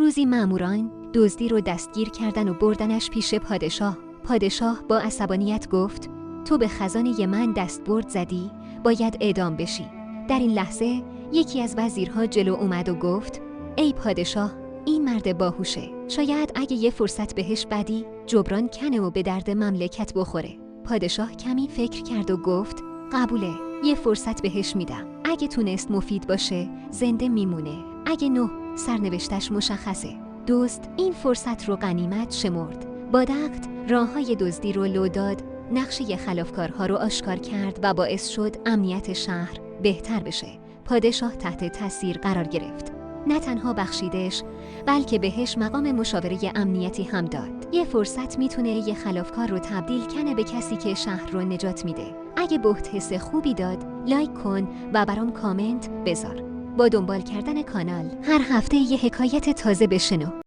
روزی ماموران دزدی رو دستگیر کردن و بردنش پیش پادشاه. پادشاه با عصبانیت گفت تو به خزانه من دستبرد زدی، باید اعدام بشی. در این لحظه یکی از وزیرها جلو اومد و گفت ای پادشاه، این مرد باهوشه، شاید اگه یه فرصت بهش بدی جبران کنه و به درد مملکت بخوره. پادشاه کمی فکر کرد و گفت قبوله، یه فرصت بهش میدم. اگه تونست مفید باشه زنده میمونه، اگه نه سرنوشتش مشخصه. دزد این فرصت رو غنیمت شمرد. با دقت راههای دزدی رو لو داد، نقشه خلافکارها رو آشکار کرد و باعث شد امنیت شهر بهتر بشه. پادشاه تحت تاثیر قرار گرفت. نه تنها بخشیدش، بلکه بهش مقام مشاوره امنیتی هم داد. یه فرصت میتونه یه خلافکار رو تبدیل کنه به کسی که شهر رو نجات میده. اگه بهت حس خوبی داد، لایک کن و برام کامنت بذار. با دنبال کردن کانال هر هفته یه حکایت تازه بشنو.